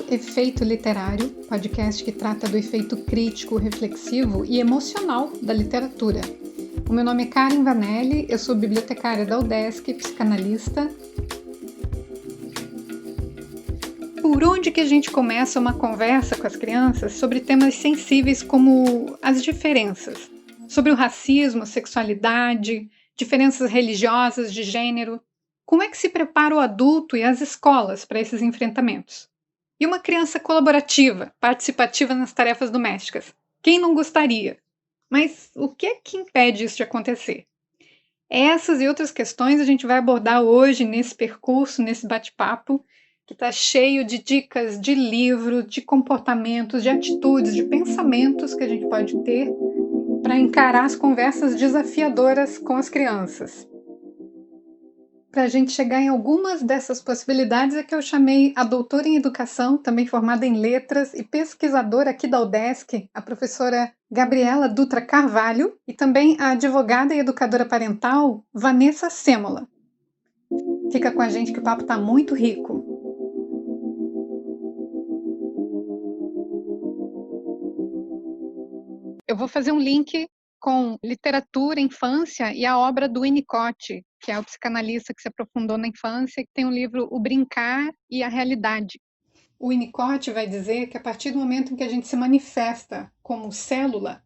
Efeito Literário, podcast que trata do efeito crítico, reflexivo e emocional da literatura. O meu nome é Karen Vanelli, eu sou bibliotecária da UDESC, psicanalista. Por onde que a gente começa uma conversa com as crianças sobre temas sensíveis como as diferenças? Sobre o racismo, a sexualidade, diferenças religiosas, de gênero. Como é que se prepara o adulto e as escolas para esses enfrentamentos? E uma criança colaborativa, participativa nas tarefas domésticas? Quem não gostaria? Mas o que é que impede isso de acontecer? Essas e outras questões a gente vai abordar hoje nesse percurso, nesse bate-papo, que está cheio de dicas de livro, de comportamentos, de atitudes, de pensamentos que a gente pode ter para encarar as conversas desafiadoras com as crianças. Para a gente chegar em algumas dessas possibilidades é que eu chamei a doutora em educação, também formada em letras e pesquisadora aqui da UDESC, a professora Gabriela Dutra Carvalho, e também a advogada e educadora parental Vanessa Sêmola. Fica com a gente que o papo está muito rico. Eu vou fazer um link com literatura, infância e a obra do Winnicott, que é o psicanalista que se aprofundou na infância, que tem o livro O Brincar e a Realidade. O Winnicott vai dizer que a partir do momento em que a gente se manifesta como célula,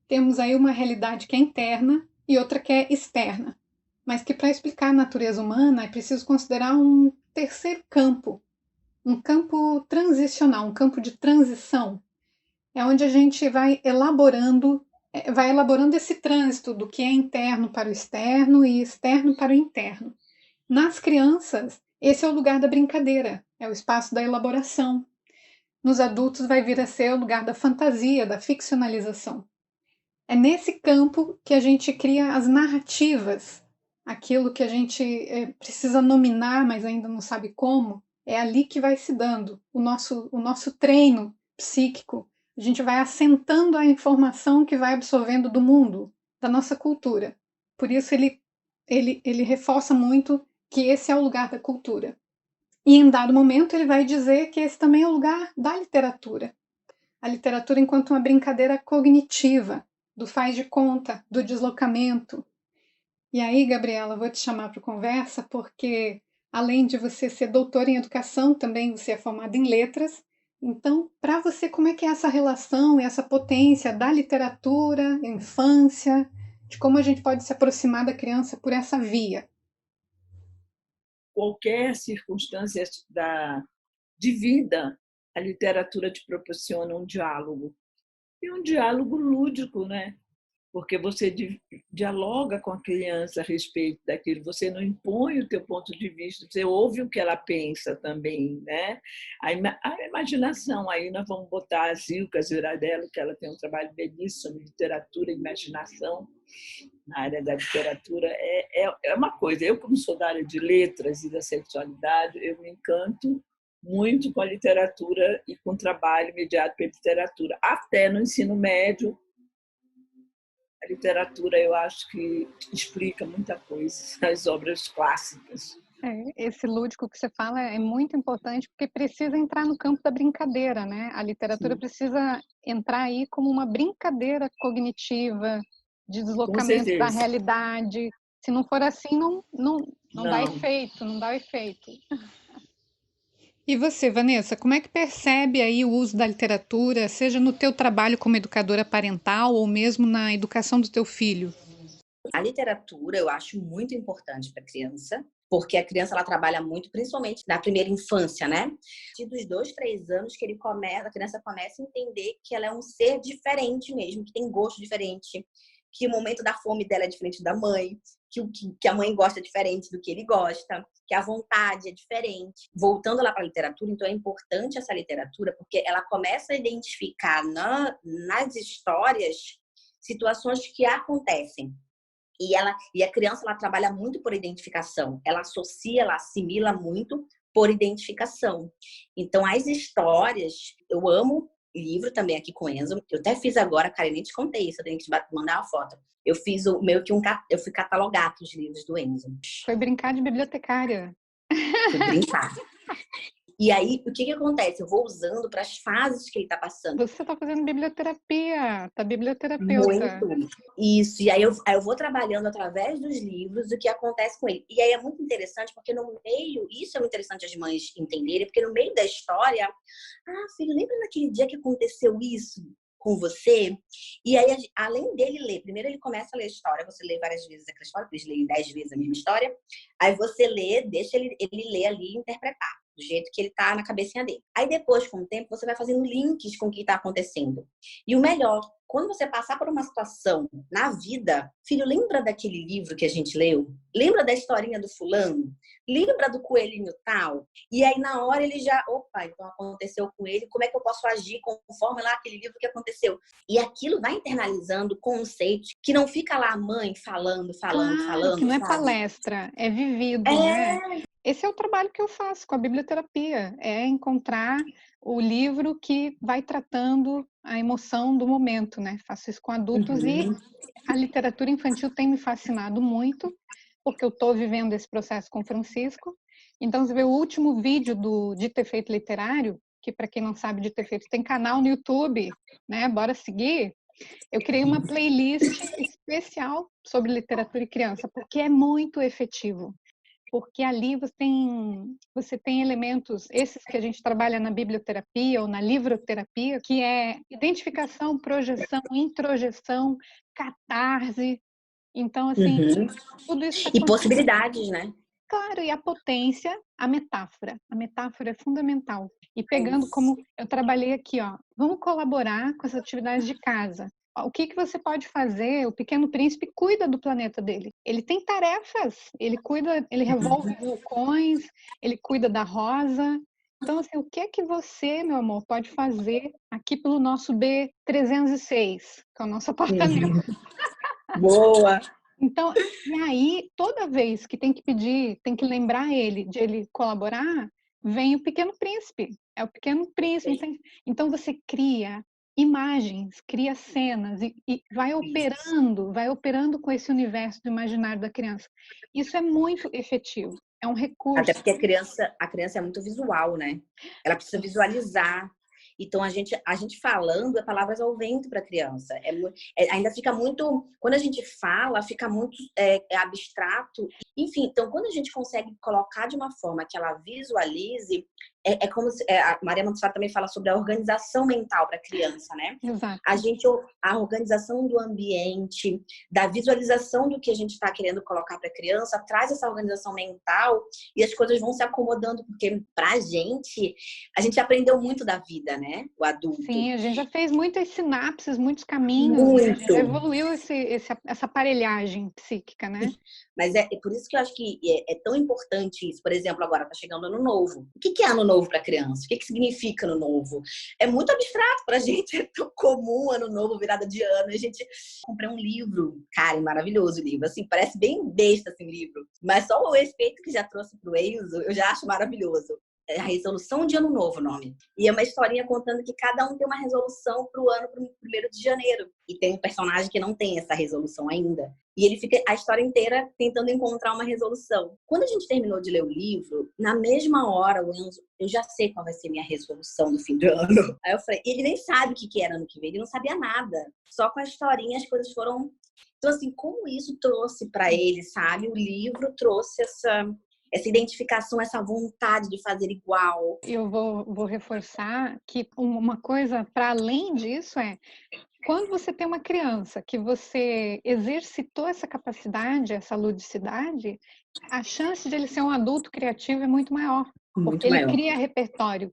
temos aí uma realidade que é interna e outra que é externa. Mas que para explicar a natureza humana é preciso considerar um terceiro campo, um campo transicional, um campo de transição. É onde a gente vai elaborando esse trânsito do que é interno para o externo e externo para o interno. Nas crianças, esse é o lugar da brincadeira, é o espaço da elaboração. Nos adultos vai vir a ser o lugar da fantasia, da ficcionalização. É nesse campo que a gente cria as narrativas, aquilo que a gente precisa nominar, mas ainda não sabe como, é ali que vai se dando o nosso treino psíquico. A gente vai assentando a informação que vai absorvendo do mundo, da nossa cultura. Por isso ele reforça muito que esse é o lugar da cultura. E em dado momento ele vai dizer que esse também é o lugar da literatura. A literatura enquanto uma brincadeira cognitiva, do faz de conta, do deslocamento. E aí, Gabriela, vou te chamar para conversa porque, além de você ser doutora em educação, também você é formada em letras. Então, para você, como é que é essa relação e essa potência da literatura, infância, de como a gente pode se aproximar da criança por essa via? Qualquer circunstância de vida, a literatura te proporciona um diálogo. E um diálogo lúdico, né? Porque você dialoga com a criança a respeito daquilo, você não impõe o teu ponto de vista, você ouve o que ela pensa também, né? A imaginação, aí nós vamos botar a Zilka Ziradello, que ela tem um trabalho belíssimo sobre literatura e imaginação, na área da literatura, é uma coisa. Eu, como sou da área de letras e da sexualidade, eu me encanto muito com a literatura e com o trabalho mediado pela literatura. Até no ensino médio, a literatura, eu acho que explica muita coisa, as obras clássicas. Esse lúdico que você fala é muito importante porque precisa entrar no campo da brincadeira, né? A literatura Sim. Precisa entrar aí como uma brincadeira cognitiva, de Com deslocamento da certeza. realidade. Se não for assim, não dá efeito, não dá efeito. E você, Vanessa, como é que percebe aí o uso da literatura, seja no teu trabalho como educadora parental ou mesmo na educação do teu filho? A literatura eu acho muito importante para a criança, porque a criança ela trabalha muito, principalmente na primeira infância, né? A partir dos 2, 3 anos que a criança começa a entender que ela é um ser diferente mesmo, que tem gosto diferente, que o momento da fome dela é diferente da mãe, que a mãe gosta diferente do que ele gosta, que a vontade é diferente. Voltando lá para a literatura, então é importante essa literatura, porque ela começa a identificar nas histórias situações que acontecem. E a criança ela trabalha muito por identificação. Ela associa, ela assimila muito por identificação. Então, as histórias, eu amo livro também aqui com o Enzo. Eu até fiz agora, cara, eu nem te contei isso, eu tenho que te mandar uma foto. Eu fiz eu fui catalogar os livros do Enzo. Foi brincar de bibliotecária. Fui brincar. E aí, o que que acontece? Eu vou usando para as fases que ele está passando. Você está fazendo biblioterapia, tá biblioterapeuta. Muito. Isso. E aí eu vou trabalhando através dos livros o que acontece com ele. E aí é muito interessante, porque no meio, isso é muito interessante as mães entenderem, porque no meio da história, filho, lembra daquele dia que aconteceu isso com você? E aí, além dele ler, primeiro ele começa a ler a história, você lê várias vezes aquela história, eles leem 10 vezes a mesma história, aí você lê, deixa ele ler ali e interpretar, do jeito que ele tá na cabecinha dele. Aí depois, com o tempo, você vai fazendo links com o que tá acontecendo. E o melhor, quando você passar por uma situação na vida, filho, lembra daquele livro que a gente leu? Lembra da historinha do fulano? Lembra do coelhinho tal? E aí, na hora, ele já... Opa, então aconteceu com ele. Como é que eu posso agir conforme lá aquele livro que aconteceu? E aquilo vai internalizando conceitos que não fica lá a mãe falando, Que não é sabe? palestra, é vivido, né? Esse é o trabalho que eu faço com a biblioterapia, é encontrar o livro que vai tratando a emoção do momento, né? Faço isso com adultos e a literatura infantil tem me fascinado muito, porque eu estou vivendo esse processo com o Francisco. Então, você vê o último vídeo do Dito e Feito Literário, que para quem não sabe, Dito e Feito tem canal no YouTube, né? Bora seguir. Eu criei uma playlist especial sobre literatura e criança, porque é muito efetivo. Porque ali você tem elementos, esses que a gente trabalha na biblioterapia ou na livroterapia, que é identificação, projeção, introjeção, catarse. Então, assim, tudo isso está E possibilidades, né? Claro, e a potência, a metáfora. A metáfora é fundamental. E pegando como eu trabalhei aqui, ó, vamos colaborar com as atividades de casa. O que você pode fazer? O Pequeno Príncipe cuida do planeta dele. Ele tem tarefas. Ele cuida, ele revolve vulcões, ele cuida da rosa. Então, assim, o que é que você, meu amor, pode fazer aqui pelo nosso B306, que é o nosso apartamento? Boa! Então, e aí, toda vez que tem que pedir, tem que lembrar ele de ele colaborar, vem o Pequeno Príncipe. É o Pequeno Príncipe. Então, você cria imagens, cria cenas e vai operando com esse universo do imaginário da criança. Isso é muito efetivo. É um recurso. Até porque a criança é muito visual, né? Ela precisa visualizar. Então, a gente falando é palavras ao vento para a criança. Ainda fica muito... Quando a gente fala, fica muito abstrato. Enfim, então, quando a gente consegue colocar de uma forma que ela visualize, é como se... a Maria Montessori também fala sobre a organização mental para a criança, né? Exato. A organização do ambiente, da visualização do que a gente está querendo colocar para a criança, traz essa organização mental e as coisas vão se acomodando, porque para a gente aprendeu muito da vida, né? O adulto. Sim, a gente já fez muitas sinapses, muitos caminhos, né? A gente já evoluiu essa aparelhagem psíquica, né? Mas é por isso que eu acho que é tão importante isso. Por exemplo, agora está chegando Ano Novo. O que é Ano Novo para criança? O que significa Ano Novo? É muito abstrato para a gente, é tão comum Ano Novo, virada de ano. A gente comprei um livro, cara, maravilhoso o livro. Assim, parece bem besta assim, o livro. Mas só o efeito que já trouxe para o Enzo, eu já acho maravilhoso. É a resolução de Ano Novo, o nome. E é uma historinha contando que cada um tem uma resolução para o ano, para o 1º de janeiro. E tem um personagem que não tem essa resolução ainda. E ele fica a história inteira tentando encontrar uma resolução. Quando a gente terminou de ler o livro, na mesma hora, o Enzo, eu já sei qual vai ser minha resolução do fim do ano. Aí eu falei, ele nem sabe o que era ano que vem, ele não sabia nada. Só com a historinha as coisas foram... Então, assim, como isso trouxe para ele, sabe? O livro trouxe essa identificação, essa vontade de fazer igual. Eu vou reforçar que uma coisa para além disso quando você tem uma criança que você exercitou essa capacidade, essa ludicidade, a chance de ele ser um adulto criativo é muito maior. Porque ele cria repertório,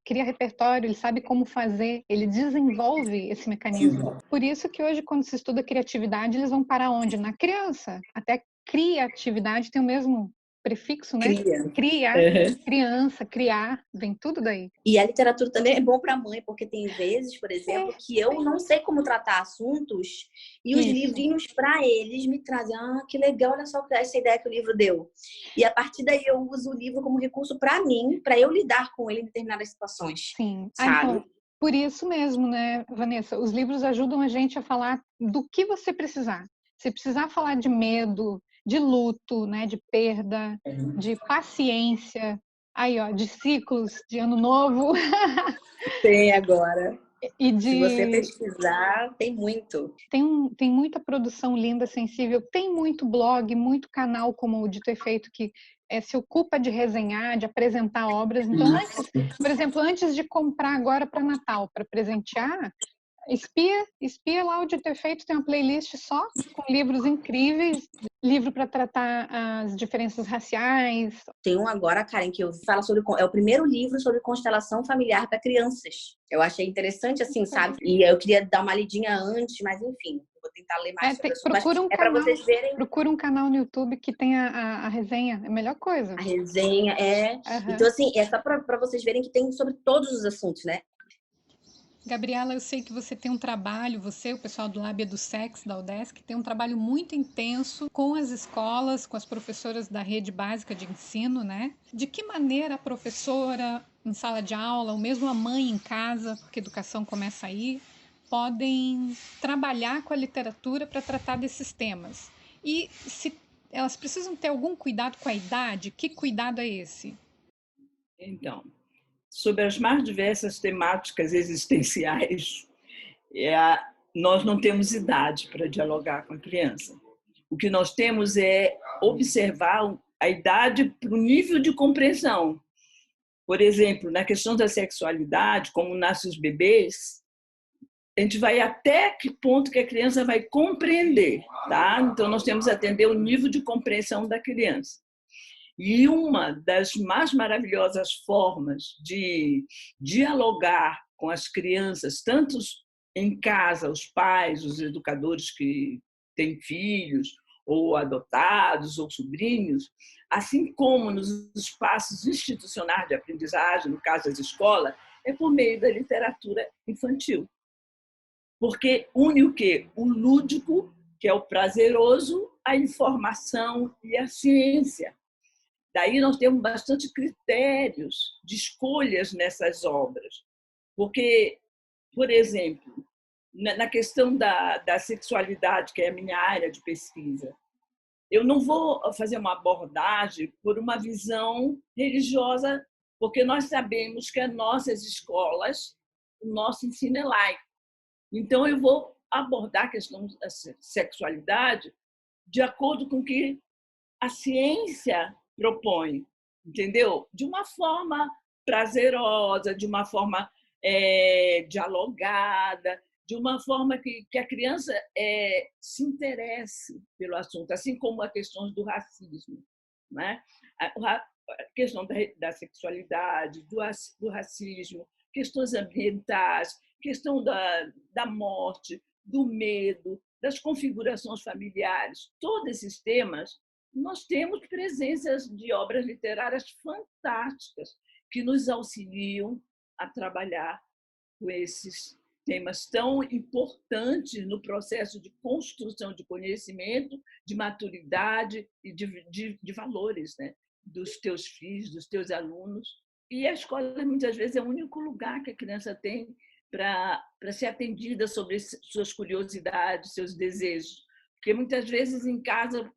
ele sabe como fazer, ele desenvolve esse mecanismo. Por isso que hoje, quando se estuda criatividade, eles vão para onde? Na criança. Até criatividade tem o mesmo prefixo, né? Criança, criar, vem tudo daí. E a literatura também é bom para a mãe, porque tem vezes, por exemplo, que eu não sei como tratar assuntos e os livrinhos para eles me trazem, que legal, olha só essa ideia que o livro deu. E a partir daí eu uso o livro como recurso para mim, para eu lidar com ele em determinadas situações. Sim, sabe? Então, por isso mesmo, né, Vanessa? Os livros ajudam a gente a falar do que você precisar. Se precisar falar de medo, de luto, né, de perda, de paciência, Aí, ó, de ciclos, de ano novo. Tem agora. E Se você pesquisar, tem muito. Tem muita produção linda, sensível, tem muito blog, muito canal como o Dito e Feito que se ocupa de resenhar, de apresentar obras. Então, por exemplo, antes de comprar agora para Natal, para presentear, espia lá o Dito e Feito, tem uma playlist só com livros incríveis, livro para tratar as diferenças raciais. Tem um agora, Karen, que eu falo sobre... É o primeiro livro sobre constelação familiar para crianças. Eu achei interessante, assim, sabe? E eu queria dar uma lidinha antes, mas enfim, vou tentar ler mais sobre isso. Para vocês verem. Procura um canal no YouTube que tem a resenha, é a melhor coisa. A resenha é... Então, assim, é só para vocês verem que tem sobre todos os assuntos, né? Gabriela, eu sei que você tem um trabalho, você, o pessoal do Lab EduSex, da UDESC, tem um trabalho muito intenso com as escolas, com as professoras da rede básica de ensino, né? De que maneira a professora em sala de aula, ou mesmo a mãe em casa, porque a educação começa aí, podem trabalhar com a literatura para tratar desses temas? E se elas precisam ter algum cuidado com a idade, que cuidado é esse? Então, sobre as mais diversas temáticas existenciais, nós não temos idade para dialogar com a criança. O que nós temos é observar a idade para o nível de compreensão. Por exemplo, na questão da sexualidade, como nascem os bebês, a gente vai até que ponto que a criança vai compreender, tá? Então, nós temos que atender o nível de compreensão da criança. E uma das mais maravilhosas formas de dialogar com as crianças, tanto em casa, os pais, os educadores que têm filhos, ou adotados, ou sobrinhos, assim como nos espaços institucionais de aprendizagem, no caso das escolas, é por meio da literatura infantil. Porque une o quê? O lúdico, que é o prazeroso, a informação e a ciência. Daí nós temos bastante critérios de escolhas nessas obras. Porque, por exemplo, na questão da sexualidade, que é a minha área de pesquisa, eu não vou fazer uma abordagem por uma visão religiosa, porque nós sabemos que as nossas escolas, o nosso ensino é laico. Então, eu vou abordar a questão da sexualidade de acordo com o que a ciência propõe, entendeu? De uma forma prazerosa, de uma forma dialogada, de uma forma que a criança se interesse pelo assunto, assim como a questão do racismo, né? A questão da sexualidade, do racismo, questões ambientais, questão da morte, do medo, das configurações familiares, todos esses temas, nós temos presenças de obras literárias fantásticas que nos auxiliam a trabalhar com esses temas tão importantes no processo de construção de conhecimento, de maturidade e de valores, né? Dos teus filhos, dos teus alunos. E a escola, muitas vezes, é o único lugar que a criança tem para ser atendida sobre suas curiosidades, seus desejos. Porque muitas vezes em casa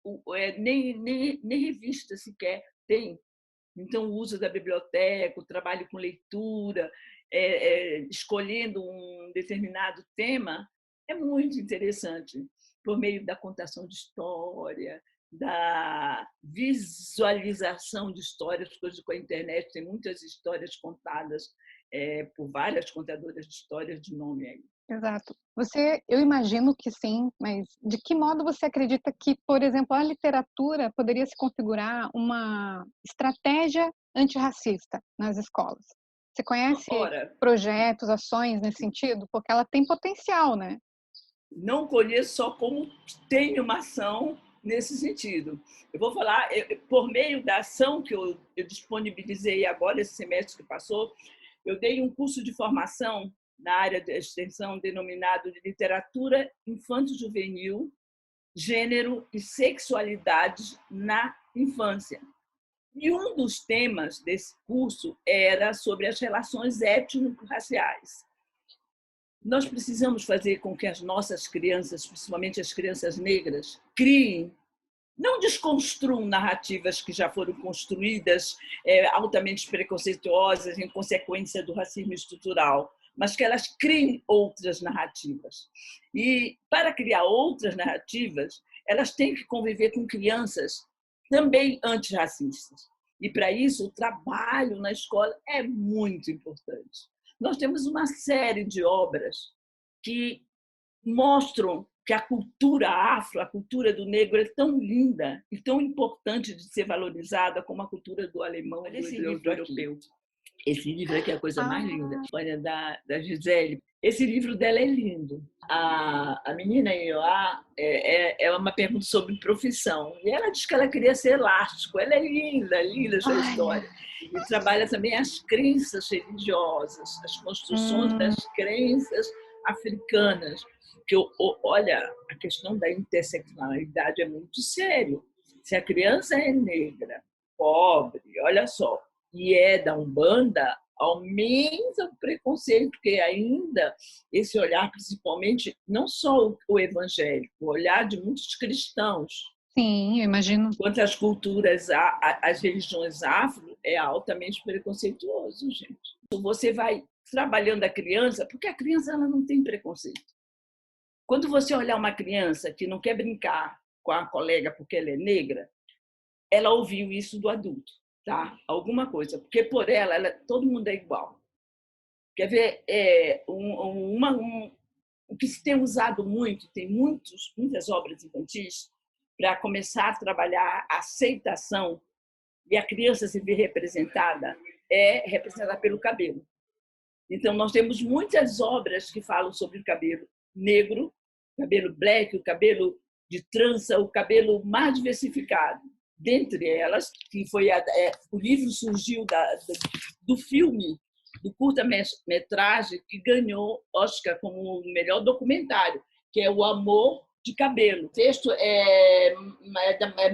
nem revista sequer tem. Então, o uso da biblioteca, o trabalho com leitura, escolhendo um determinado tema, é muito interessante, por meio da contação de história, da visualização de histórias, coisas com a internet, tem muitas histórias contadas por várias contadoras de histórias de nome aí. Exato. Eu imagino que sim, mas de que modo você acredita que, por exemplo, a literatura poderia se configurar uma estratégia antirracista nas escolas? Você conhece projetos, ações nesse sentido? Porque ela tem potencial, né? Não conheço só como tem uma ação nesse sentido. Eu vou falar, por meio da ação que eu disponibilizei agora, esse semestre que passou, eu dei um curso de formação na área de extensão denominado de Literatura Infanto-Juvenil, Gênero e Sexualidade na Infância. E um dos temas desse curso era sobre as relações étnico-raciais. Nós precisamos fazer com que as nossas crianças, principalmente as crianças negras, criem não desconstruam narrativas que já foram construídas, altamente preconceituosas, em consequência do racismo estrutural, mas que elas criem outras narrativas. E, para criar outras narrativas, elas têm que conviver com crianças também antirracistas. E, para isso, o trabalho na escola é muito importante. Nós temos uma série de obras que mostram que a cultura afro, a cultura do negro é tão linda e tão importante de ser valorizada como a cultura do alemão e do europeu. Esse livro aqui é a coisa mais linda. Olha, da Gisele. Esse livro dela é lindo. A menina Ioá é uma pergunta sobre profissão. E ela diz que ela queria ser elástico. Ela é linda, linda essa história. E trabalha também as crenças religiosas, as construções das crenças africanas. Que, olha, a questão da interseccionalidade é muito sério. Se a criança é negra, pobre, olha só, e é da Umbanda, aumenta o preconceito, porque ainda esse olhar, principalmente, não só o evangélico, o olhar de muitos cristãos. Sim, eu imagino. Quanto às culturas, as religiões afro, é altamente preconceituoso, gente. Você vai trabalhando a criança, porque a criança ela não tem preconceito. Quando você olhar uma criança que não quer brincar com a colega porque ela é negra, ela ouviu isso do adulto. Tá? Alguma coisa, porque por ela todo mundo é igual. Quer ver? O que se tem usado muito, tem muitas obras infantis para começar a trabalhar a aceitação e a criança se ver representada pelo cabelo. Então, nós temos muitas obras que falam sobre o cabelo negro, cabelo black, o cabelo de trança, o cabelo mais diversificado. Dentre elas, que foi o livro surgiu do filme, do curta-metragem que ganhou Oscar como o melhor documentário, que é O Amor de Cabelo. O texto é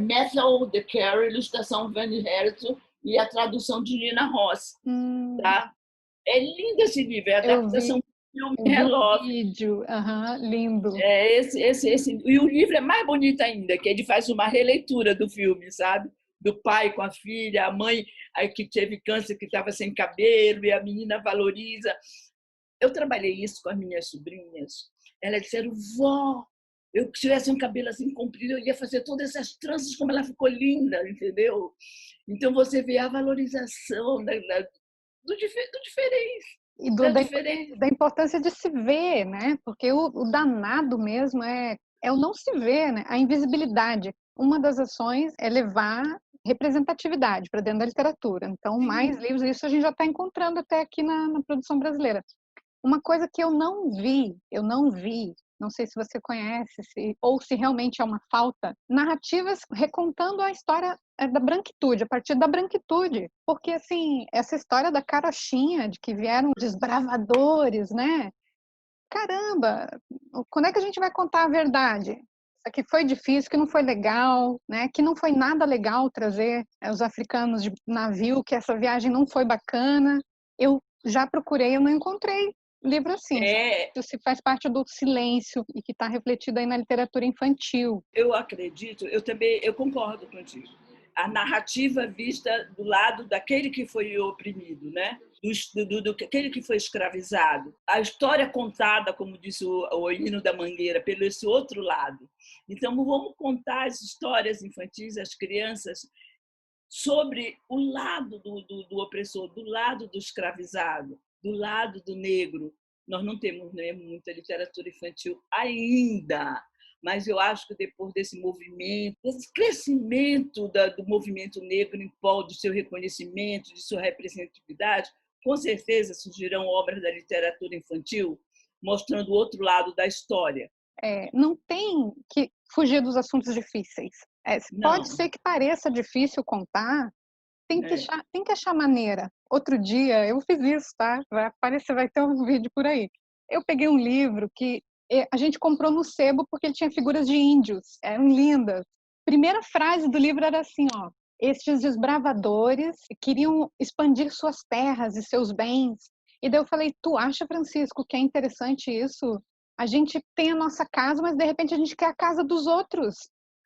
Matthew de Carey, ilustração Vanny Harrison e a tradução de Nina Ross. Tá? É lindo esse livro, é a adaptação do filme Hello. Vídeo, lindo. E o livro é mais bonito ainda, que ele faz uma releitura do filme, sabe? Do pai com a filha, a mãe que teve câncer, que estava sem cabelo, e a menina valoriza. Eu trabalhei isso com as minhas sobrinhas. Elas disseram, vó, eu se tivesse um cabelo assim comprido, eu ia fazer todas essas tranças, como ela ficou linda, entendeu? Então você vê a valorização do diferente. E da importância de se ver, né? Porque o danado mesmo é o não se ver, né? A invisibilidade. Uma das ações é levar representatividade para dentro da literatura. Então, mais livros, isso a gente já está encontrando até aqui na produção brasileira. Uma coisa que eu não vi, não sei se você conhece, ou se realmente é uma falta, narrativas recontando a história da branquitude, a partir da branquitude. Porque, assim, essa história da carochinha, de que vieram desbravadores, né? Caramba, quando é que a gente vai contar a verdade? Isso aqui foi difícil, que não foi legal, né? Que não foi nada legal trazer os africanos de navio, que essa viagem não foi bacana. Eu já procurei, eu não encontrei livro assim. Isso faz parte do silêncio e que está refletido aí na literatura infantil. Eu acredito, eu concordo contigo. A narrativa vista do lado daquele que foi oprimido, né? Aquele que foi escravizado. A história contada, como disse o Hino da Mangueira, pelo esse outro lado. Então, vamos contar as histórias infantis, as crianças, sobre o lado do opressor, do lado do escravizado, do lado do negro. Nós não temos muita literatura infantil ainda, mas eu acho que depois desse movimento, desse crescimento do movimento negro em prol do seu reconhecimento, de sua representatividade, com certeza surgirão obras da literatura infantil mostrando o outro lado da história. Não tem que fugir dos assuntos difíceis. Pode ser que pareça difícil contar, tem que achar maneira. Outro dia, eu fiz isso, tá? Vai ter um vídeo por aí. Eu peguei um livro que a gente comprou no sebo porque ele tinha figuras de índios, eram lindas. Primeira frase do livro era assim, ó: estes desbravadores queriam expandir suas terras e seus bens. E daí eu falei, tu acha, Francisco, que é interessante isso? A gente tem a nossa casa, mas de repente a gente quer a casa dos outros.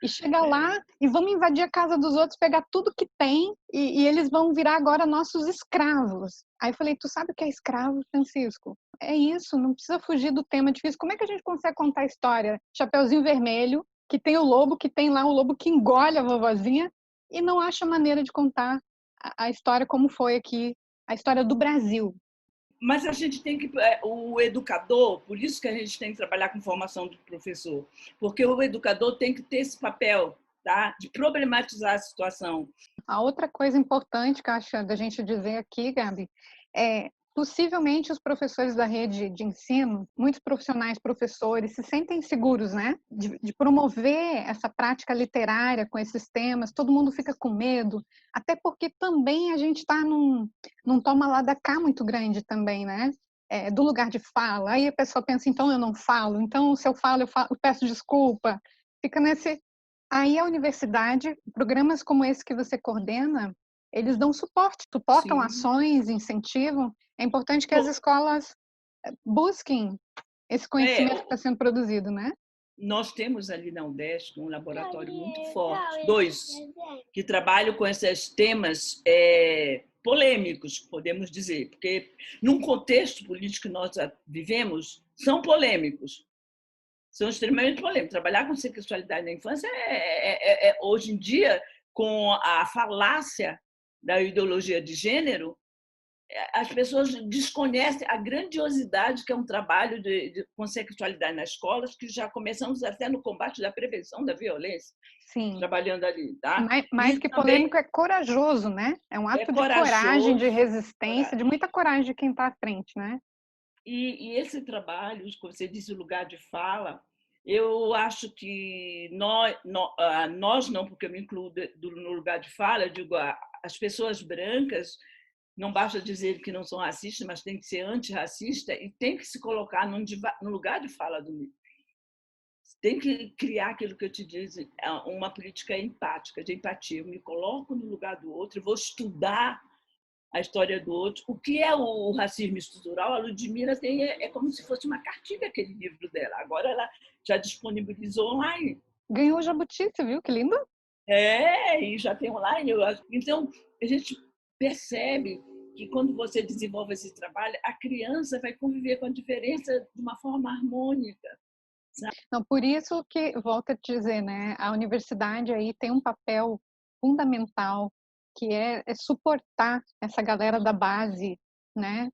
e chega lá e vamos invadir a casa dos outros, pegar tudo que tem e eles vão virar agora nossos escravos. Aí eu falei, tu sabe o que é escravo, Francisco? É isso, não precisa fugir do tema difícil. Como é que a gente consegue contar a história? Chapeuzinho Vermelho, que tem o lobo, que tem lá o lobo que engole a vovozinha e não acha maneira de contar a história como foi aqui, a história do Brasil. Mas a gente tem que, o educador, por isso que a gente tem que trabalhar com formação do professor, porque o educador tem que ter esse papel, tá? De problematizar a situação. A outra coisa importante que eu acho da gente dizer aqui, Gabi, é possivelmente os professores da rede de ensino, muitos profissionais, professores, se sentem seguros, né? De promover essa prática literária com esses temas, todo mundo fica com medo, até porque também a gente está num toma lá da cá muito grande também, né? Do lugar de fala. Aí a pessoa pensa, então eu não falo, então se eu falo, eu peço desculpa. Fica nesse. Aí a universidade, programas como esse que você coordena, eles dão suportam Sim. ações, incentivam. É importante que as escolas busquem esse conhecimento que está sendo produzido, né? Nós temos ali na UDESC um laboratório muito forte, 2, que trabalham com esses temas polêmicos, podemos dizer, porque num contexto político que nós vivemos, são polêmicos. São extremamente polêmicos. Trabalhar com sexualidade na infância hoje em dia, com a falácia da ideologia de gênero, as pessoas desconhecem a grandiosidade que é um trabalho com sexualidade nas escolas, que já começamos até no combate da prevenção da violência. Sim. Trabalhando ali, tá? Mais que polêmico, é corajoso, né? É um ato de coragem, de resistência, de muita coragem de quem está à frente, né? E esse trabalho, como você disse, o lugar de fala, eu acho que nós não, porque eu me incluo no lugar de fala, eu digo, as pessoas brancas, não basta dizer que não são racistas, mas tem que ser antirracista e tem que se colocar no lugar de fala do mundo. Tem que criar aquilo que eu te disse, uma política empática, de empatia. Eu me coloco no lugar do outro, vou estudar a história do outro. O que é o racismo estrutural? A Ludmila tem, como se fosse uma cartilha, aquele livro dela. Agora ela já disponibilizou online. Ganhou o Jabuti, você viu? Que lindo! E já tem online. Então, a gente percebe que quando você desenvolve esse trabalho, a criança vai conviver com a diferença de uma forma harmônica. Não, por isso que, volto a te dizer, né, a universidade aí tem um papel fundamental, que é suportar essa galera da base, né?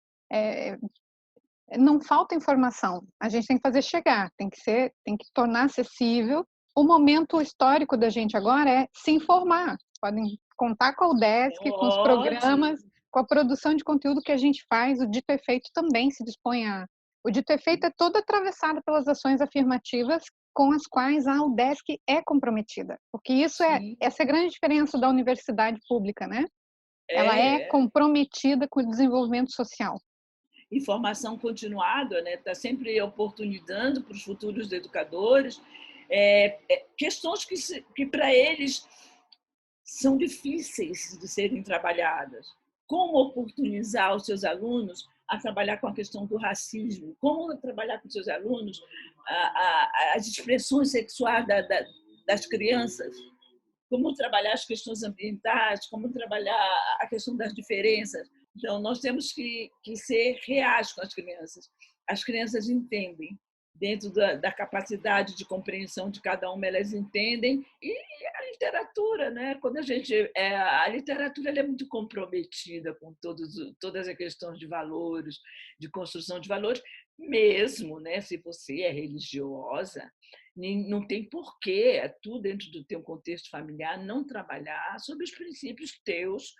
Não falta informação, a gente tem que fazer chegar, tem que tornar acessível. O momento histórico da gente agora é se informar. Podem contar com a UDESC, com os programas, com a produção de conteúdo que a gente faz. O Dito e Feito também se dispõe a... O Dito e Feito é todo atravessado pelas ações afirmativas com as quais a UDESC é comprometida. Porque essa é a grande diferença da universidade pública, né? Ela é comprometida com o desenvolvimento social. Informação continuada, né? Está sempre oportunizando para os futuros educadores questões que para eles são difíceis de serem trabalhadas. Como oportunizar os seus alunos a trabalhar com a questão do racismo? Como trabalhar com os seus alunos as expressões sexuais das crianças? Como trabalhar as questões ambientais? Como trabalhar a questão das diferenças? Então, nós temos que ser reais com as crianças. As crianças entendem, dentro da capacidade de compreensão de cada uma, elas entendem. E a literatura, né? Quando a literatura ela é muito comprometida com todas as questões de valores, de construção de valores, mesmo, né? Se você é religiosa, não tem porquê, tu dentro do teu contexto familiar, não trabalhar sobre os princípios teus,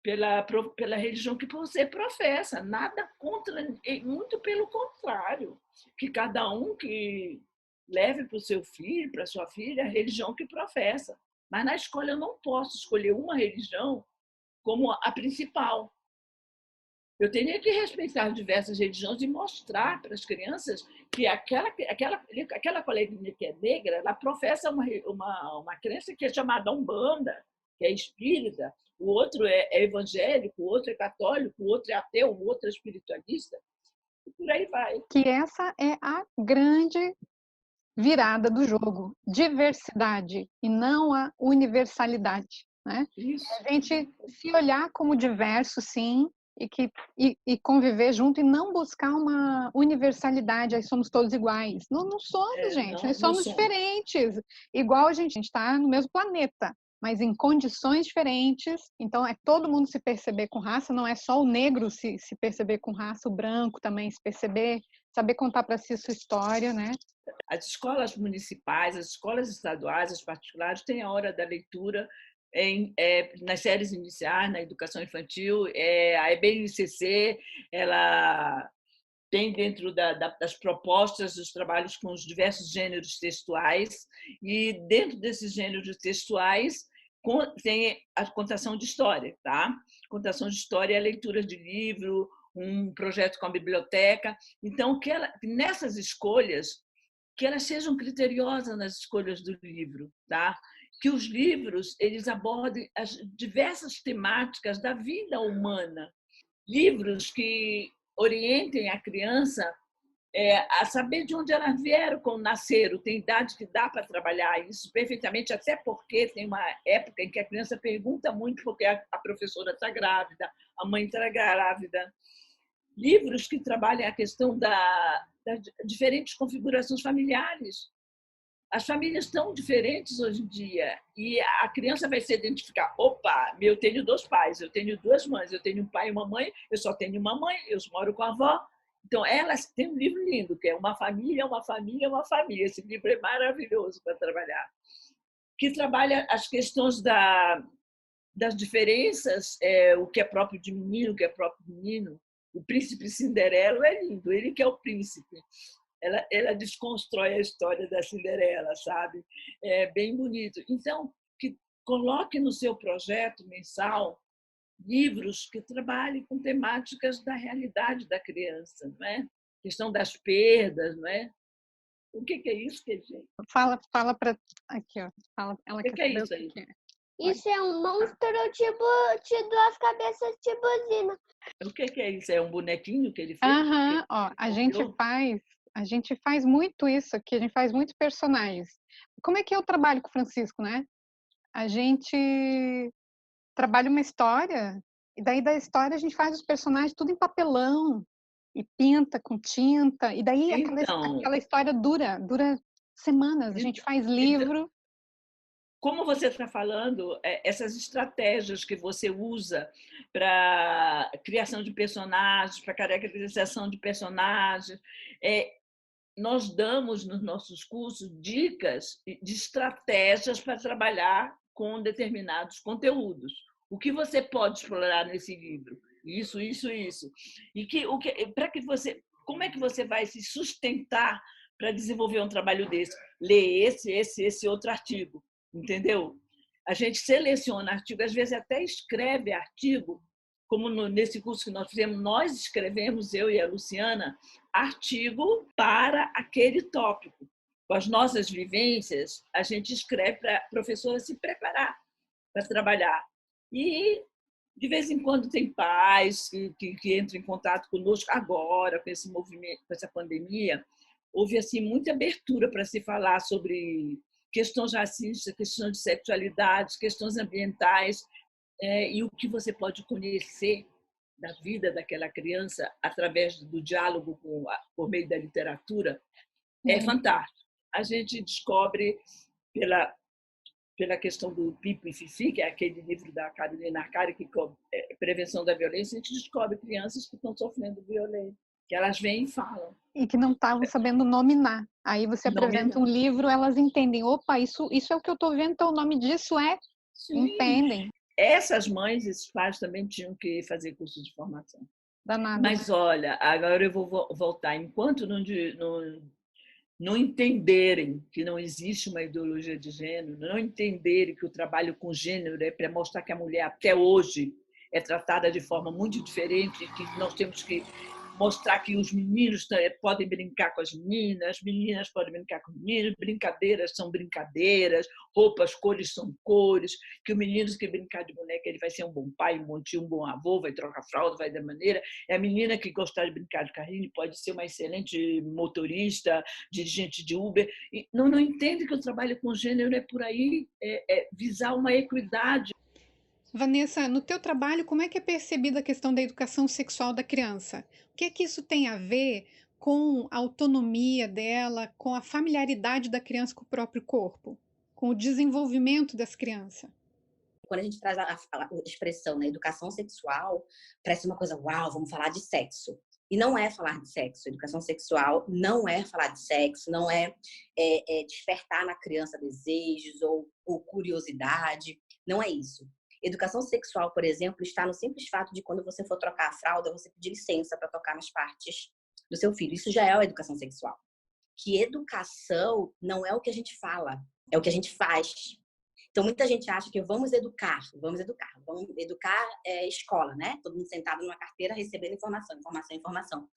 pela religião que você professa. Nada contra, muito pelo contrário, que cada um que leve para o seu filho, para a sua filha, a religião que professa. Mas na escola eu não posso escolher uma religião como a principal. Eu teria que respeitar diversas religiões e mostrar para as crianças que aquela coleguinha que é negra, ela professa uma crença que é chamada Umbanda, que é espírita, o outro é evangélico, o outro é católico, o outro é ateu, o outro é espiritualista, e por aí vai. Que essa é a grande virada do jogo, diversidade e não a universalidade, né? Isso. A gente se olhar como diverso, sim, e conviver junto e não buscar uma universalidade, aí somos todos iguais. Não, não somos, gente, nós somos diferentes. Igual a gente está no mesmo planeta, mas em condições diferentes. Então, é todo mundo se perceber com raça, não é só o negro se perceber com raça, o branco também se perceber, saber contar para si sua história, né? As escolas municipais, as escolas estaduais, as particulares, têm a hora da leitura nas séries iniciais, na educação infantil. A EBNCC, ela tem dentro das propostas os trabalhos com os diversos gêneros textuais, e dentro desses gêneros textuais tem a contação de história, tá? Contação de história é a leitura de livro, um projeto com a biblioteca. Então, nessas escolhas, que elas sejam criteriosas nas escolhas do livro, tá? Que os livros eles abordem as diversas temáticas da vida humana, livros que orientem a criança a saber de onde elas vieram quando nasceram. Tem idade que dá para trabalhar isso perfeitamente, até porque tem uma época em que a criança pergunta muito porque a professora está grávida, a mãe está grávida. Livros que trabalhem a questão das diferentes configurações familiares. As famílias estão diferentes hoje em dia e a criança vai se identificar. Opa, eu tenho 2 pais, eu tenho 2 mães, eu tenho um pai e uma mãe, eu só tenho uma mãe, eu moro com a avó. Então, elas têm um livro lindo, que é Uma Família, Uma Família, Uma Família. Esse livro é maravilhoso para trabalhar. Que trabalha as questões das diferenças, o que é próprio de menino, o que é próprio de menino. O Príncipe Cinderela é lindo, ele que é o príncipe. Ela desconstrói a história da Cinderela, sabe? É bem bonito. Então, que coloque no seu projeto mensal livros que trabalhem com temáticas da realidade da criança, não é? Questão das perdas, não é? O que é isso, gente? Fala para aqui, ó. Fala, ela quer saber isso aí? o que é. Isso é um monstro de 2 cabeças de buzina. O que é isso? É um bonequinho que ele fez? Aham, ó, a gente faz muito isso aqui, a gente faz muitos personagens. Como é que eu trabalho com o Francisco, né? A gente trabalha uma história, e daí da história a gente faz os personagens tudo em papelão, e pinta com tinta, e daí aquela história dura semanas. A gente faz livro. Como você está falando, essas estratégias que você usa para criação de personagens, para caracterização de personagens, nós damos nos nossos cursos dicas de estratégias para trabalhar com determinados conteúdos. O que você pode explorar nesse livro? Isso. E como é que você vai se sustentar para desenvolver um trabalho desse? Ler esse outro artigo. Entendeu? A gente seleciona artigo, às vezes até escreve artigo, como nesse curso que nós fizemos, nós escrevemos, eu e a Luciana, artigo para aquele tópico. Com as nossas vivências, a gente escreve para a professora se preparar para trabalhar. E, de vez em quando, tem pais que entram em contato conosco agora, com esse movimento, com essa pandemia. Houve assim, muita abertura para se falar sobre questões racistas, questões de sexualidade, questões ambientais, e o que você pode conhecer da vida daquela criança através do diálogo por meio da literatura é fantástico. A gente descobre, pela questão do Pipo e Fifi, que é aquele livro da Carolina Arcari, que é Prevenção da Violência, a gente descobre crianças que estão sofrendo violência, que elas vêm e falam. E que não estavam sabendo nominar. Aí você apresenta um livro, elas entendem. Opa, isso é o que eu estou vendo, então o nome disso é... Sim. Entendem. Essas mães, esses pais também tinham que fazer curso de formação. Danado. Mas, olha, agora eu vou voltar. Enquanto não entenderem que não existe uma ideologia de gênero, não entenderem que o trabalho com gênero é para mostrar que a mulher, até hoje, é tratada de forma muito diferente, que nós temos que mostrar que os meninos podem brincar com as meninas podem brincar com os meninos, brincadeiras são brincadeiras, roupas, cores são cores, que o menino que brincar de boneca ele vai ser um bom pai, um bom tio, um bom avô, vai trocar fralda, vai da maneira. É a menina que gostar de brincar de carrinho pode ser uma excelente motorista, dirigente de Uber. E não entende que o trabalho com gênero é por aí, é visar uma equidade. Vanessa, no teu trabalho, como é que é percebida a questão da educação sexual da criança? O que é que isso tem a ver com a autonomia dela, com a familiaridade da criança com o próprio corpo, com o desenvolvimento das crianças? Quando a gente traz a expressão, né, educação sexual, parece uma coisa, uau, vamos falar de sexo. E não é falar de sexo. Educação sexual não é falar de sexo, não é despertar na criança desejos ou curiosidade. Não é isso. Educação sexual, por exemplo, está no simples fato de quando você for trocar a fralda, você pedir licença para tocar nas partes do seu filho. Isso já é a educação sexual. Que educação não é o que a gente fala, é o que a gente faz. Então, muita gente acha que vamos educar escola, né? Todo mundo sentado numa carteira recebendo informação.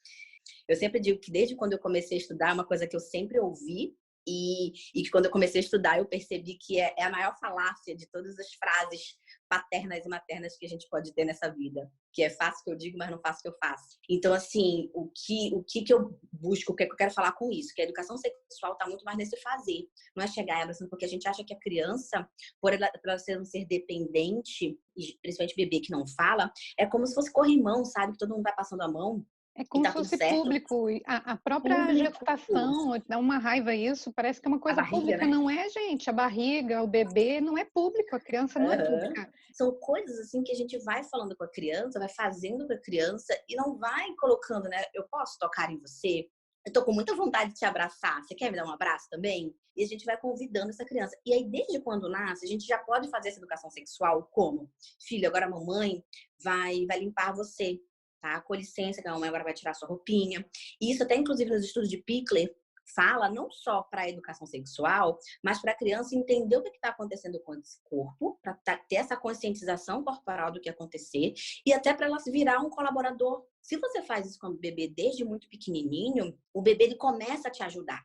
Eu sempre digo que desde quando eu comecei a estudar, é uma coisa que eu sempre ouvi e que quando eu comecei a estudar, eu percebi que é a maior falácia de todas as frases paternas e maternas que a gente pode ter nessa vida. Que é faço o que eu digo, mas não faço o que eu faço. Então, assim, o que eu busco, o que eu quero falar com isso? Que a educação sexual está muito mais nesse fazer. Não é chegar e abraçando, porque a gente acha que a criança, por ela ser um ser dependente, e principalmente bebê que não fala, é como se fosse corrimão, sabe? Que todo mundo vai passando a mão. É como tá se fosse público. A própria Público. gestação, dá uma raiva isso, parece que é uma coisa barriga, pública. né? Não é, gente. A barriga, o bebê não é público, a criança não é pública. São coisas assim que a gente vai falando com a criança, vai fazendo com a criança e não vai colocando, né? Eu posso tocar em você? Eu tô com muita vontade de te abraçar. Você quer me dar um abraço também? E a gente vai convidando essa criança. E aí, desde quando nasce, a gente já pode fazer essa educação sexual como? Filho, agora a mamãe vai limpar você. Tá? Com licença, que a mamãe agora vai tirar sua roupinha. E isso até, inclusive, nos estudos de Pickler, fala não só para a educação sexual, mas para a criança entender o que está acontecendo com esse corpo, para ter essa conscientização corporal do que acontecer e até para ela virar um colaborador. Se você faz isso com o bebê desde muito pequenininho, o bebê ele começa a te ajudar.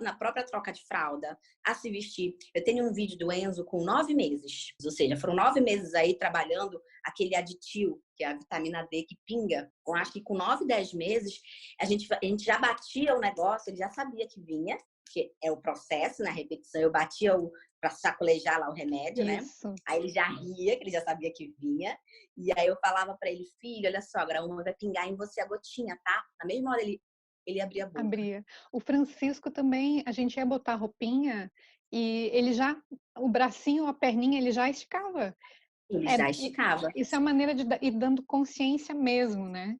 Na própria troca de fralda, a se vestir. Eu tenho um vídeo do Enzo com 9 meses. Ou seja, foram 9 meses aí trabalhando aquele aditivo, que é a vitamina D que pinga. Eu acho que com 9, 10 meses, a gente já batia o negócio, ele já sabia que vinha, que é o processo, na repetição. Eu batia para sacolejar lá o remédio, Isso. né? Aí ele já ria, que ele já sabia que vinha. E aí eu falava para ele, filho, olha só, agora uma vai pingar em você a gotinha, tá? Na mesma hora ele abria a boca. Abria. O Francisco também, a gente ia botar roupinha e ele já, o bracinho, a perninha, ele já esticava. Ele já esticava. Isso é uma maneira de ir dando consciência mesmo, né?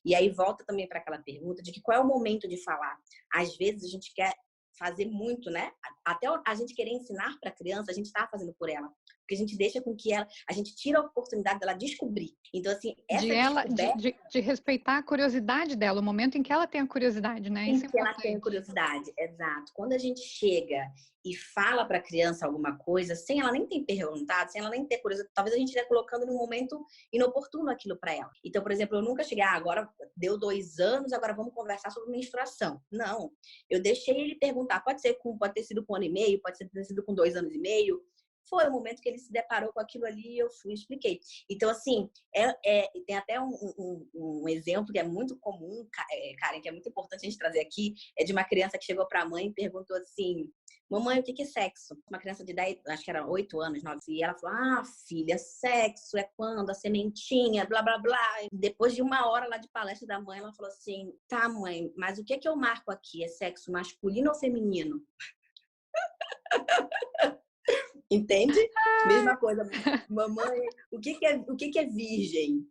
E aí volta também para aquela pergunta de que qual é o momento de falar. Às vezes a gente quer fazer muito, né? Até a gente querer ensinar para a criança, a gente está fazendo por ela. Porque a gente deixa com que a gente tira a oportunidade dela descobrir. Então, assim, de respeitar a curiosidade dela, o momento em que ela tem a curiosidade, né? Em que ela tem a curiosidade, exato. Quando a gente chega e fala para a criança alguma coisa, sem ela nem ter perguntado, sem ela nem ter curiosidade, talvez a gente esteja colocando num momento inoportuno aquilo para ela. Então, por exemplo, eu nunca cheguei, agora deu 2 anos, agora vamos conversar sobre menstruação. Não. Eu deixei ele perguntar, pode ter sido com 1 ano e meio, pode ter sido com 2 anos e meio. Foi o momento que ele se deparou com aquilo ali e eu fui e expliquei. Então, assim, tem até um exemplo que é muito comum, Karen, que é muito importante a gente trazer aqui, é de uma criança que chegou para a mãe e perguntou assim, mamãe, o que é sexo? Uma criança de 10, acho que era 8 anos, 9, e ela falou, filha, sexo é quando a sementinha, blá, blá, blá. E depois de 1 hora lá de palestra da mãe, ela falou assim, tá, mãe, mas o que é que eu marco aqui? É sexo masculino ou feminino? Entende? Mesma coisa. Mamãe, o que é virgem?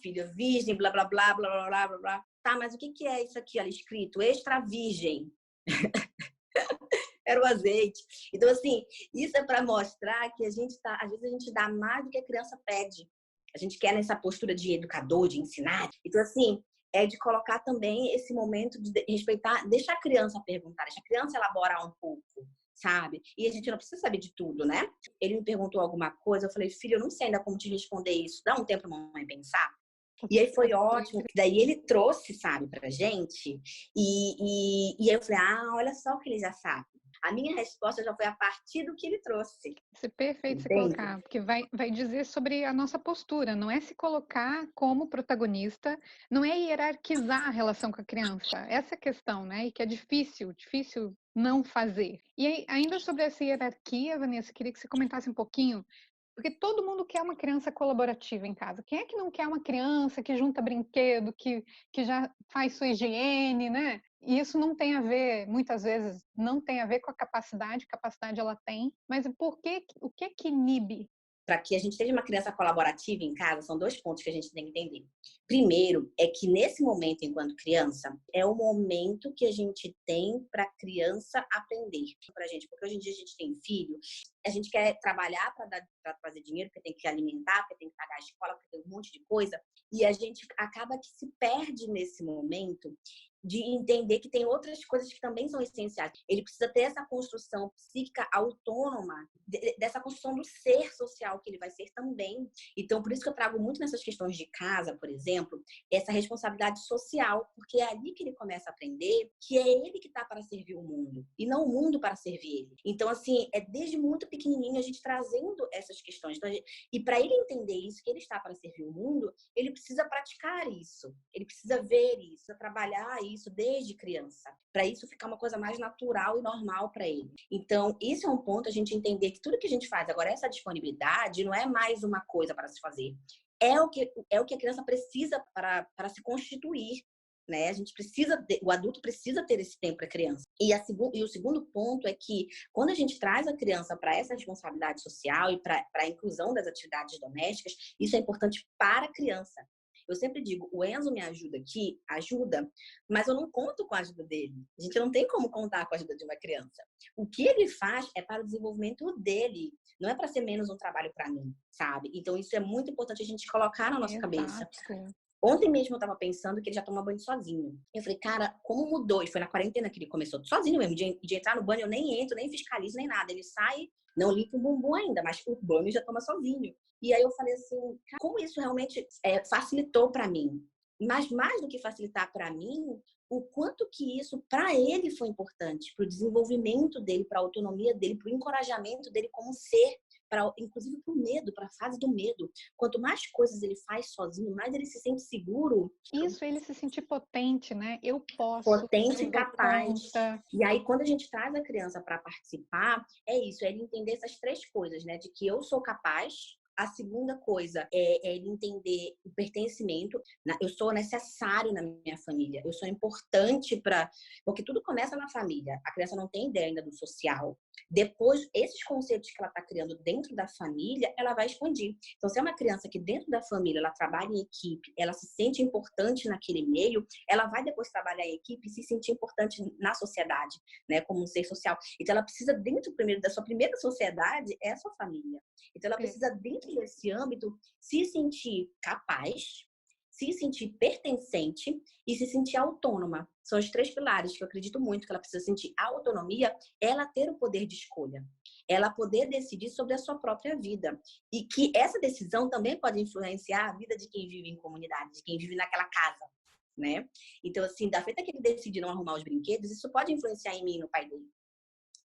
Filha, virgem, blá, blá, blá, blá, blá, blá, blá, blá. Tá, mas o que é isso aqui, olha, escrito? Extra virgem. Era o azeite. Então, assim, isso é para mostrar que às vezes a gente dá mais do que a criança pede. A gente quer nessa postura de educador, de ensinar. Então, assim, é de colocar também esse momento de respeitar, deixar a criança perguntar, deixar a criança elaborar um pouco. Sabe? E a gente não precisa saber de tudo, né? Ele me perguntou alguma coisa, eu falei, filho, eu não sei ainda como te responder isso. Dá um tempo pra mamãe pensar. E aí foi ótimo. Daí ele trouxe, sabe, pra gente. E aí eu falei, olha só o que ele já sabe. A minha resposta já foi a partir do que ele trouxe. Isso é perfeito se Entende? colocar, porque vai dizer sobre a nossa postura, não é se colocar como protagonista, não é hierarquizar a relação com a criança. Essa é a questão, né? E que é difícil não fazer. E aí, ainda sobre essa hierarquia, Vanessa, queria que você comentasse um pouquinho, porque todo mundo quer uma criança colaborativa em casa. Quem é que não quer uma criança que junta brinquedo, que já faz sua higiene, né? E isso não tem a ver, muitas vezes, não tem a ver com a capacidade ela tem, mas o que inibe? Para que a gente tenha uma criança colaborativa em casa, são 2 pontos que a gente tem que entender. Primeiro, é que nesse momento, enquanto criança, é o momento que a gente tem para a criança aprender para a gente. Porque hoje em dia a gente tem filho, a gente quer trabalhar para fazer dinheiro, porque tem que alimentar, porque tem que pagar a escola, porque tem um monte de coisa. E a gente acaba que se perde nesse momento de entender que tem outras coisas que também são essenciais. Ele precisa ter essa construção psíquica autônoma, dessa construção do ser social que ele vai ser também. Então, por isso que eu trago muito nessas questões de casa, por exemplo, essa responsabilidade social, porque é ali que ele começa a aprender que é ele que está para servir o mundo, e não o mundo para servir ele. Então, assim, é desde muito pequenininho a gente trazendo essas questões. Então, e para ele entender isso, que ele está para servir o mundo, ele precisa praticar isso, ele precisa ver isso, trabalhar isso desde criança, para isso ficar uma coisa mais natural e normal para ele. Então, isso é um ponto, a gente entender que tudo que a gente faz agora, essa disponibilidade não é mais uma coisa para se fazer, é o que a criança precisa para se constituir, né? A gente precisa, o adulto precisa ter esse tempo para a criança. E o segundo ponto é que quando a gente traz a criança para essa responsabilidade social e para a inclusão das atividades domésticas, isso é importante para a criança. Eu sempre digo, o Enzo me ajuda aqui, ajuda, mas eu não conto com a ajuda dele. A gente não tem como contar com a ajuda de uma criança. O que ele faz é para o desenvolvimento dele, não é para ser menos um trabalho para mim, sabe? Então isso é muito importante a gente colocar na nossa cabeça. Ontem mesmo eu tava pensando que ele já toma banho sozinho. Eu falei, cara, como mudou? E foi na quarentena que ele começou sozinho mesmo, de entrar no banho, eu nem entro, nem fiscalizo, nem nada. Ele sai, não limpa o bumbum ainda, mas o banho já toma sozinho. E aí eu falei assim, como isso realmente facilitou para mim. Mas mais do que facilitar para mim, o quanto que isso para ele foi importante, para o desenvolvimento dele, para a autonomia dele, para o encorajamento dele como ser, inclusive para o medo, para a fase do medo. Quanto mais coisas ele faz sozinho, mais ele se sente seguro. Isso, ele se sentir potente, né? Eu posso. Potente e capaz. E aí, quando a gente traz a criança para participar, é isso, é ele entender essas 3 coisas, né? De que eu sou capaz. A segunda coisa é ele entender o pertencimento. Eu sou necessário na minha família. Eu sou importante porque tudo começa na família. A criança não tem ideia ainda do social. Depois, esses conceitos que ela está criando dentro da família, ela vai expandir. Então, se é uma criança que dentro da família ela trabalha em equipe, ela se sente importante naquele meio, ela vai depois trabalhar em equipe e se sentir importante na sociedade, né, como um ser social. Então, ela precisa dentro primeiro da sua primeira sociedade é a sua família. Então, ela precisa dentro desse âmbito se sentir capaz, se sentir pertencente e se sentir autônoma. São os 3 pilares que eu acredito muito que ela precisa sentir. A autonomia, ela ter o poder de escolha. Ela poder decidir sobre a sua própria vida. E que essa decisão também pode influenciar a vida de quem vive em comunidade, de quem vive naquela casa, né? Então, assim, da feita que ele decide não arrumar os brinquedos, isso pode influenciar em mim e no pai dele.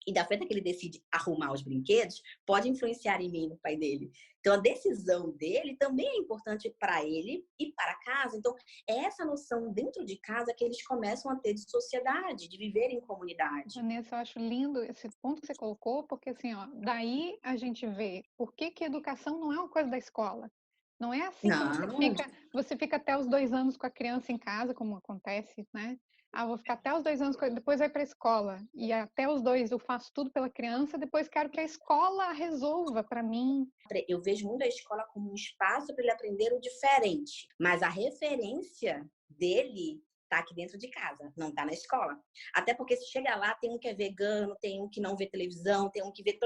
E da feita que ele decide arrumar os brinquedos, pode influenciar em mim e no pai dele. Então, a decisão dele também é importante para ele e para casa. Então, é essa noção dentro de casa que eles começam a ter de sociedade, de viver em comunidade. Vanessa, eu acho lindo esse ponto que você colocou, porque assim, ó, daí a gente vê por que educação não é uma coisa da escola. Não é assim que você fica até os 2 anos com a criança em casa, como acontece, né? Vou ficar até os 2 anos, depois vai para a escola. E até os 2 eu faço tudo pela criança, depois quero que a escola resolva para mim. Eu vejo muito a escola como um espaço para ele aprender o diferente. Mas a referência dele tá aqui dentro de casa, não tá na escola. Até porque se chega lá, tem um que é vegano, tem um que não vê televisão, tem um que vê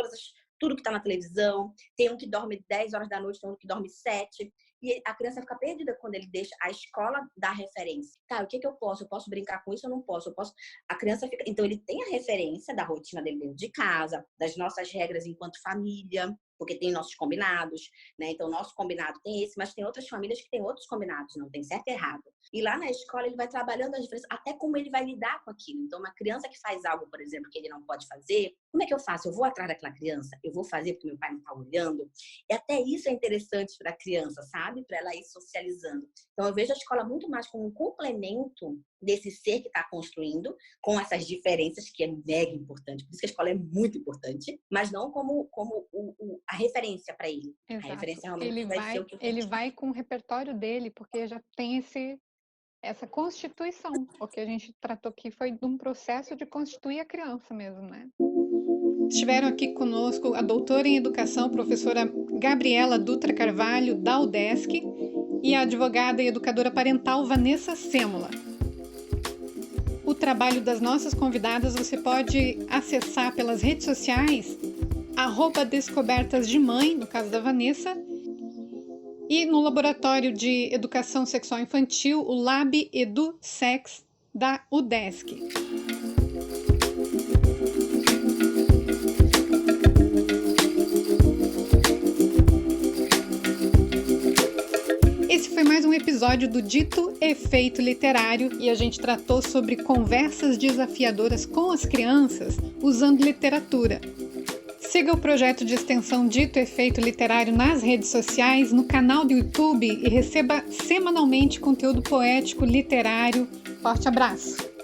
tudo que tá na televisão, tem um que dorme 10 horas da noite, tem um que dorme 7. E a criança fica perdida quando ele deixa a escola dar referência. Tá, o que eu posso? Eu posso brincar com isso ou não posso? Eu posso... A criança fica... Então, ele tem a referência da rotina dele dentro de casa, das nossas regras enquanto família, porque tem nossos combinados, né? Então, nosso combinado tem esse, mas tem outras famílias que têm outros combinados, não tem certo e errado. E lá na escola, ele vai trabalhando as diferenças, até como ele vai lidar com aquilo. Então, uma criança que faz algo, por exemplo, que ele não pode fazer, como é que eu faço? Eu vou atrás daquela criança? Eu vou fazer porque meu pai não está olhando? E até isso é interessante para a criança, sabe? Para ela ir socializando. Então, eu vejo a escola muito mais como um complemento desse ser que está construindo, com essas diferenças, que é mega importante. Por isso que a escola é muito importante, mas não como a referência para ele. Exato. A referência realmente ser o que ele vai com o repertório dele, porque já tem essa constituição. O que a gente tratou aqui foi de um processo de constituir a criança mesmo, né? Estiveram aqui conosco a doutora em educação, professora Gabriela Dutra Carvalho, da UDESC, e a advogada e educadora parental Vanessa Sêmola. O trabalho das nossas convidadas você pode acessar pelas redes sociais, @descobertasdemãe, no caso da Vanessa, e no Laboratório de Educação Sexual Infantil, o Lab EduSex, da UDESC. Esse foi mais um episódio do Dito Efeito Literário e a gente tratou sobre conversas desafiadoras com as crianças usando literatura. Siga o projeto de extensão Dito Efeito Literário nas redes sociais, no canal do YouTube e receba semanalmente conteúdo poético, literário. Forte abraço!